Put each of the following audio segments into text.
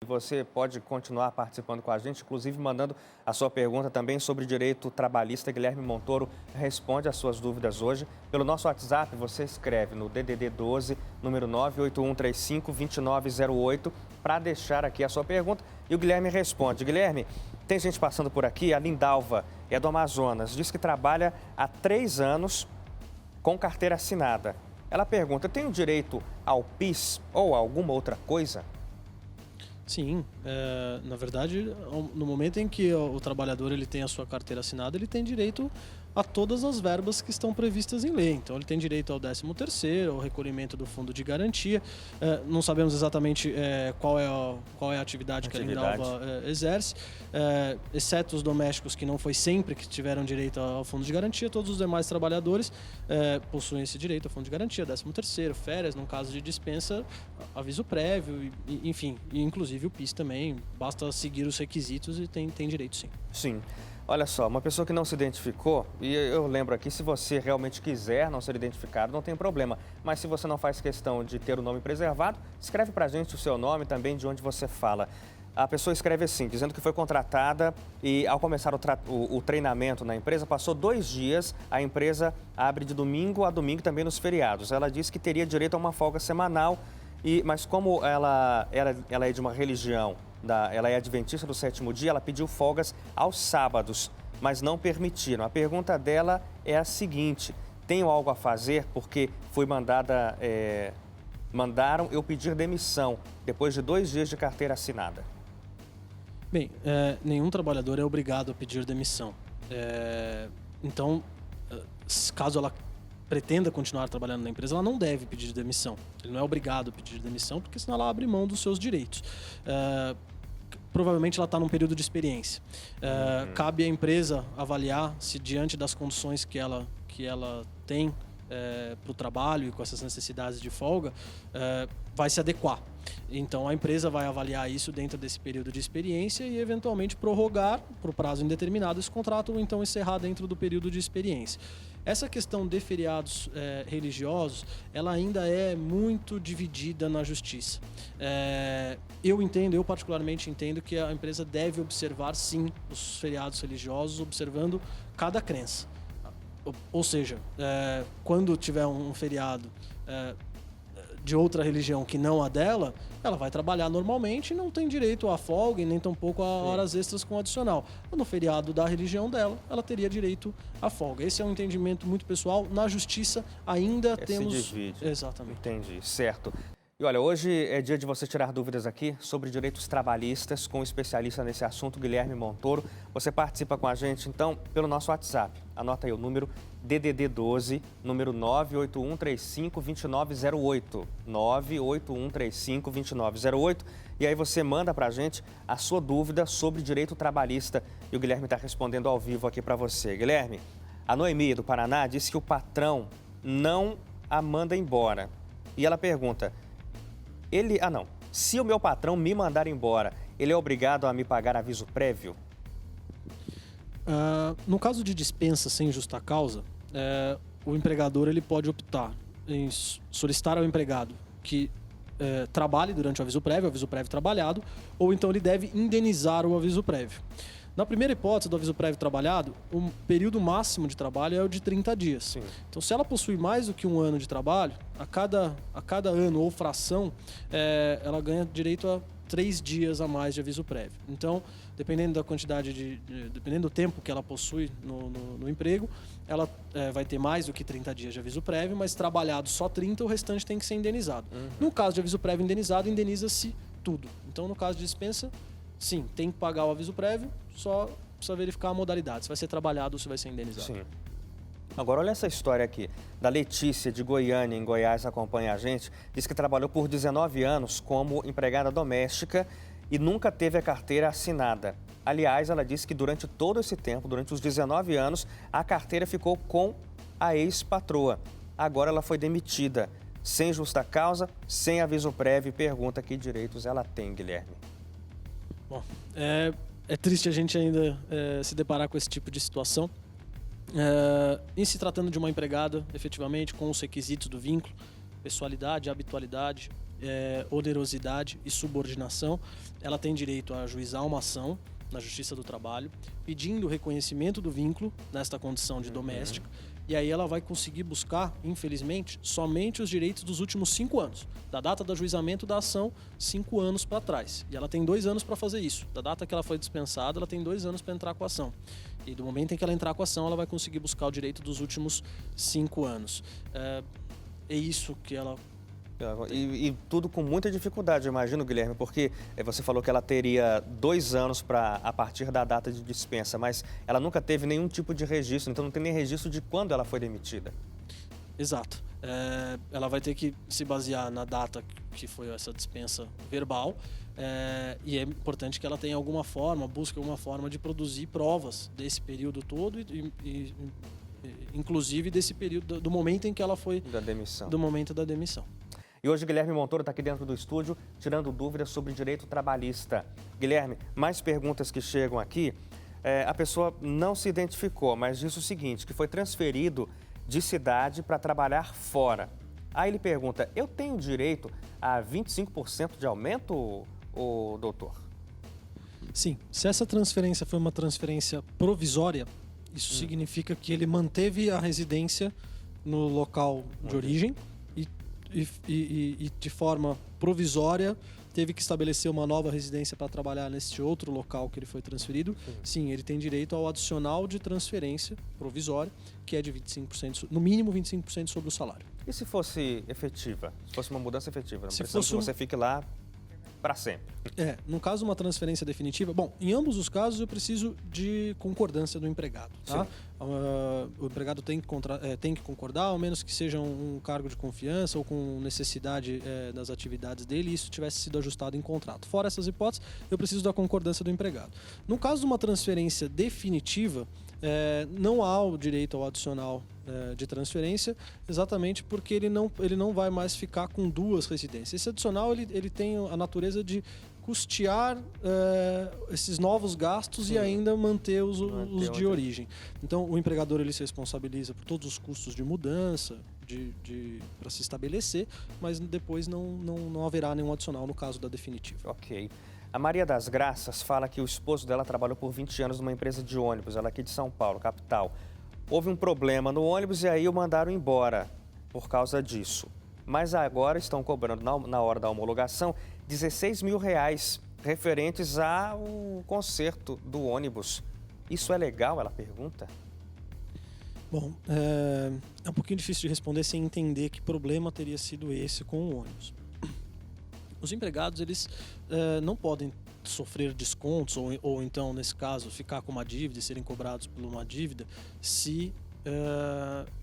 Você pode continuar participando com a gente, inclusive mandando a sua pergunta também sobre direito trabalhista. Guilherme Montoro responde às suas dúvidas hoje. Pelo nosso WhatsApp, você escreve no DDD 12, número 981352908, para deixar aqui a sua pergunta e o Guilherme responde. Guilherme, tem gente passando por aqui, a Lindalva é do Amazonas, diz que trabalha há 3 anos com carteira assinada. Ela pergunta, tem o direito ao PIS ou a alguma outra coisa? Sim, na verdade, no momento em que o trabalhador ele tem a sua carteira assinada, ele tem direito a todas as verbas que estão previstas em lei. Então, ele tem direito ao 13º, ao recolhimento do fundo de garantia. Não sabemos exatamente qual é a atividade que a Lindalva exerce, exceto os domésticos que não foi sempre que tiveram direito ao fundo de garantia. Todos os demais trabalhadores possuem esse direito ao fundo de garantia, 13º, férias, num caso de dispensa, aviso prévio, enfim, e inclusive o PIS também. Basta seguir os requisitos e tem direito, sim. Sim. Olha só, uma pessoa que não se identificou, e eu lembro aqui, se você realmente quiser não ser identificado, não tem problema. Mas se você não faz questão de ter o nome preservado, escreve pra gente o seu nome também, de onde você fala. A pessoa escreve assim, dizendo que foi contratada e ao começar o treinamento na empresa, passou 2 dias, a empresa abre de domingo a domingo também nos feriados. Ela disse que teria direito a uma folga semanal, mas como ela é de uma religião, ela é adventista do 7º dia, ela pediu folgas aos sábados, mas não permitiram. A pergunta dela é a seguinte, tenho algo a fazer porque mandaram eu pedir demissão depois de 2 dias de carteira assinada. Bem, nenhum trabalhador é obrigado a pedir demissão. Então, caso ela pretenda continuar trabalhando na empresa, ela não deve pedir demissão. Ele não é obrigado a pedir demissão, porque senão ela abre mão dos seus direitos. Provavelmente ela está num período de experiência. Cabe à empresa avaliar se, diante das condições que ela tem para o trabalho e com essas necessidades de folga, vai se adequar. Então, a empresa vai avaliar isso dentro desse período de experiência e, eventualmente, prorrogar por prazo indeterminado esse contrato ou então encerrar dentro do período de experiência. Essa questão de feriados religiosos, ela ainda é muito dividida na justiça. Eu particularmente entendo que a empresa deve observar, sim, os feriados religiosos, observando cada crença. Ou seja, quando tiver um feriado de outra religião que não a dela, ela vai trabalhar normalmente e não tem direito a folga e nem tampouco a horas extras com adicional. No feriado da religião dela, ela teria direito à folga. Esse é um entendimento muito pessoal. Na justiça ainda temos... Se divide. Exatamente. Entendi, certo. E olha, hoje é dia de você tirar dúvidas aqui sobre direitos trabalhistas com o especialista nesse assunto, Guilherme Montoro. Você participa com a gente, então, pelo nosso WhatsApp. Anota aí o número DDD 12, número 981352908. 981352908. E aí você manda pra gente a sua dúvida sobre direito trabalhista. E o Guilherme está respondendo ao vivo aqui para você. Guilherme, a Noemi, do Paraná, disse que o patrão não a manda embora. E ela pergunta... se o meu patrão me mandar embora, ele é obrigado a me pagar aviso prévio? No caso de dispensa sem justa causa, o empregador ele pode optar em solicitar ao empregado que trabalhe durante o aviso prévio trabalhado, ou então ele deve indenizar o aviso prévio. Na primeira hipótese do aviso prévio trabalhado, o período máximo de trabalho é o de 30 dias. Sim. Então, se ela possui mais do que 1 ano de trabalho, a cada ano ou fração, ela ganha direito a 3 dias a mais de aviso prévio. Então, dependendo da quantidade dependendo do tempo que ela possui no emprego, ela vai ter mais do que 30 dias de aviso prévio, mas trabalhado só 30, o restante tem que ser indenizado. No caso de aviso prévio indenizado, indeniza-se tudo. Então, no caso de dispensa, sim, tem que pagar o aviso prévio, só precisa verificar a modalidade, se vai ser trabalhado ou se vai ser indenizado. Sim. Agora, olha essa história aqui, da Letícia, de Goiânia, em Goiás, acompanha a gente. Diz que trabalhou por 19 anos como empregada doméstica e nunca teve a carteira assinada. Aliás, ela disse que durante todo esse tempo, durante os 19 anos, a carteira ficou com a ex-patroa. Agora ela foi demitida, sem justa causa, sem aviso prévio, e pergunta que direitos ela tem, Guilherme. Bom, é triste a gente ainda se deparar com esse tipo de situação. Em se tratando de uma empregada, efetivamente, com os requisitos do vínculo, pessoalidade, habitualidade, onerosidade e subordinação, ela tem direito a ajuizar uma ação na Justiça do Trabalho, pedindo o reconhecimento do vínculo nesta condição de doméstica, e aí ela vai conseguir buscar, infelizmente, somente os direitos dos últimos 5 anos, da data do ajuizamento da ação, 5 anos para trás. E ela tem 2 anos para fazer isso. Da data que ela foi dispensada, ela tem 2 anos para entrar com a ação. E do momento em que ela entrar com a ação, ela vai conseguir buscar o direito dos últimos 5 anos. É isso que ela... E tudo com muita dificuldade, eu imagino, Guilherme, porque você falou que ela teria 2 anos a partir da data de dispensa, mas ela nunca teve nenhum tipo de registro, então não tem nem registro de quando ela foi demitida. Exato. Ela vai ter que se basear na data que foi essa dispensa verbal, e é importante que ela tenha busque alguma forma de produzir provas desse período todo inclusive desse período, do momento em que ela foi... Da demissão. Do momento da demissão. E hoje Guilherme Montoro está aqui dentro do estúdio, tirando dúvidas sobre direito trabalhista. Guilherme, mais perguntas que chegam aqui. A pessoa não se identificou, mas disse o seguinte, que foi transferido de cidade para trabalhar fora. Aí ele pergunta, eu tenho direito a 25% de aumento, doutor? Sim, se essa transferência foi uma transferência provisória, isso significa que ele manteve a residência no local de origem e de forma provisória teve que estabelecer uma nova residência para trabalhar nesse outro local que ele foi transferido. Sim, ele tem direito ao adicional de transferência provisória, que é de 25%, no mínimo 25% sobre o salário. E se fosse efetiva? Se fosse uma mudança efetiva? Não precisa que você fique lá para sempre. No caso de uma transferência definitiva, em ambos os casos eu preciso de concordância do empregado, tá? O empregado tem que concordar, ao menos que seja um cargo de confiança ou com necessidade das atividades dele e isso tivesse sido ajustado em contrato. Fora essas hipóteses, eu preciso da concordância do empregado. No caso de uma transferência definitiva, não há o direito ao adicional de transferência, exatamente porque ele não vai mais ficar com 2 residências. Esse adicional ele tem a natureza de custear esses novos gastos e ainda manter os de origem. Então, o empregador ele se responsabiliza por todos os custos de mudança para se estabelecer, mas depois não haverá nenhum adicional no caso da definitiva. Ok. A Maria das Graças fala que o esposo dela trabalhou por 20 anos numa empresa de ônibus, ela é aqui de São Paulo, capital. Houve um problema no ônibus e aí o mandaram embora por causa disso. Mas agora estão cobrando, na hora da homologação, R$16 mil referentes ao conserto do ônibus. Isso é legal, ela pergunta? Bom, é um pouquinho difícil de responder sem entender que problema teria sido esse com o ônibus. Os empregados, eles não podem sofrer descontos ou então, nesse caso, ficar com uma dívida e serem cobrados por uma dívida se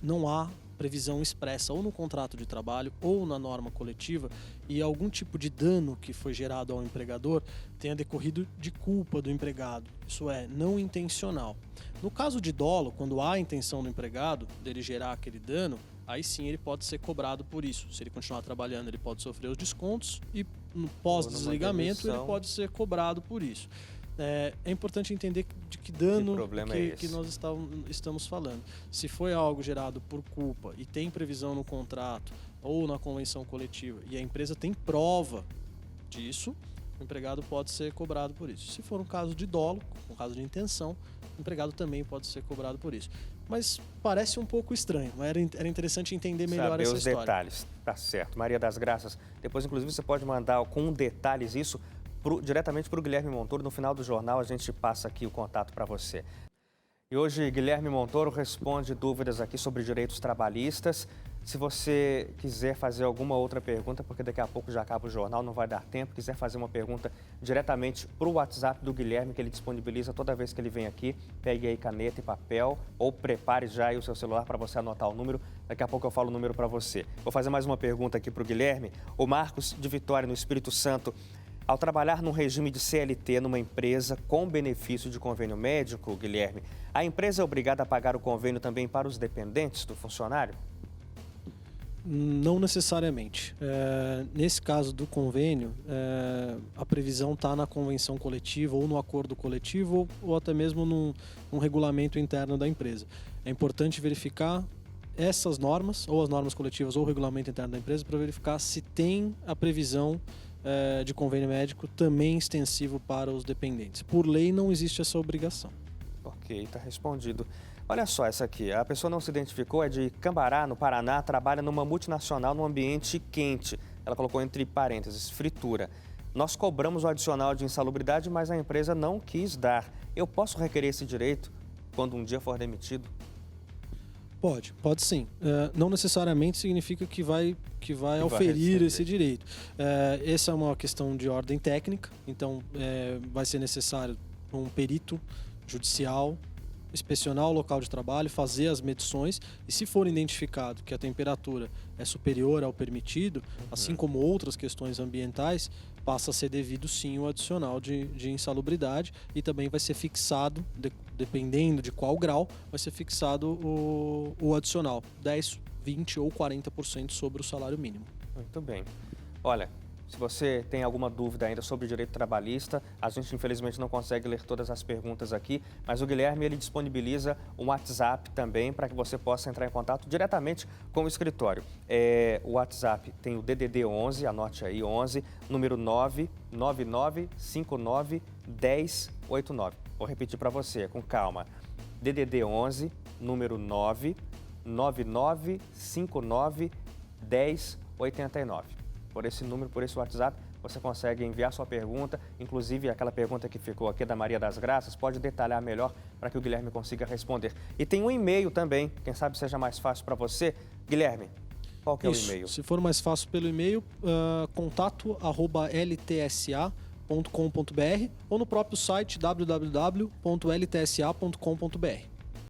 não há previsão expressa ou no contrato de trabalho ou na norma coletiva e algum tipo de dano que foi gerado ao empregador tenha decorrido de culpa do empregado, isso é, não intencional. No caso de dolo, quando há a intenção do empregado dele gerar aquele dano, aí sim ele pode ser cobrado por isso. Se ele continuar trabalhando, ele pode sofrer os descontos e no pós-desligamento ele pode ser cobrado por isso. É importante entender de que dano que nós estamos falando. Se foi algo gerado por culpa e tem previsão no contrato ou na convenção coletiva e a empresa tem prova disso, o empregado pode ser cobrado por isso. Se for um caso de dolo, um caso de intenção, o empregado também pode ser cobrado por isso. Mas parece um pouco estranho, mas era interessante entender melhor essa história. Saber os detalhes, tá certo. Maria das Graças, depois inclusive você pode mandar com detalhes isso diretamente para o Guilherme Montoro. No final do jornal a gente passa aqui o contato para você. E hoje Guilherme Montoro responde dúvidas aqui sobre direitos trabalhistas. Se você quiser fazer alguma outra pergunta, porque daqui a pouco já acaba o jornal, não vai dar tempo, quiser fazer uma pergunta diretamente para o WhatsApp do Guilherme, que ele disponibiliza toda vez que ele vem aqui, pegue aí caneta e papel ou prepare já aí o seu celular para você anotar o número. Daqui a pouco eu falo o número para você. Vou fazer mais uma pergunta aqui para o Guilherme. O Marcos de Vitória, no Espírito Santo. Ao trabalhar num regime de CLT numa empresa com benefício de convênio médico, Guilherme, a empresa é obrigada a pagar o convênio também para os dependentes do funcionário? Não necessariamente. Nesse caso do convênio, a previsão está na convenção coletiva ou no acordo coletivo ou até mesmo num regulamento interno da empresa. É importante verificar essas normas, ou as normas coletivas ou o regulamento interno da empresa, para verificar se tem a previsão de convênio médico também extensivo para os dependentes. Por lei não existe essa obrigação. Ok, está respondido. Olha só essa aqui, a pessoa não se identificou, é de Cambará, no Paraná, trabalha numa multinacional num ambiente quente. Ela colocou entre parênteses, fritura. Nós cobramos o adicional de insalubridade, mas a empresa não quis dar. Eu posso requerer esse direito quando um dia for demitido? Pode sim. Não necessariamente significa que vai oferir esse direito. Essa é uma questão de ordem técnica, então vai ser necessário um perito judicial inspecionar o local de trabalho, fazer as medições e, se for identificado que a temperatura é superior ao permitido, assim como outras questões ambientais, passa a ser devido sim o adicional de insalubridade e também vai ser fixado, dependendo de qual grau, vai ser fixado o adicional, 10%, 20% ou 40% sobre o salário mínimo. Muito bem. Olha, se você tem alguma dúvida ainda sobre o direito trabalhista, a gente infelizmente não consegue ler todas as perguntas aqui, mas o Guilherme ele disponibiliza um WhatsApp também para que você possa entrar em contato diretamente com o escritório. O WhatsApp tem o DDD 11, anote aí, 11, número 999591089. Vou repetir para você, com calma. DDD 11, número 999591089. Por esse número, por esse WhatsApp, você consegue enviar sua pergunta, inclusive aquela pergunta que ficou aqui da Maria das Graças, pode detalhar melhor para que o Guilherme consiga responder. E tem um e-mail também, quem sabe seja mais fácil para você. Guilherme, qual que é o e-mail? Se for mais fácil pelo e-mail, contato@ltsa.com.br ou no próprio site www.ltsa.com.br.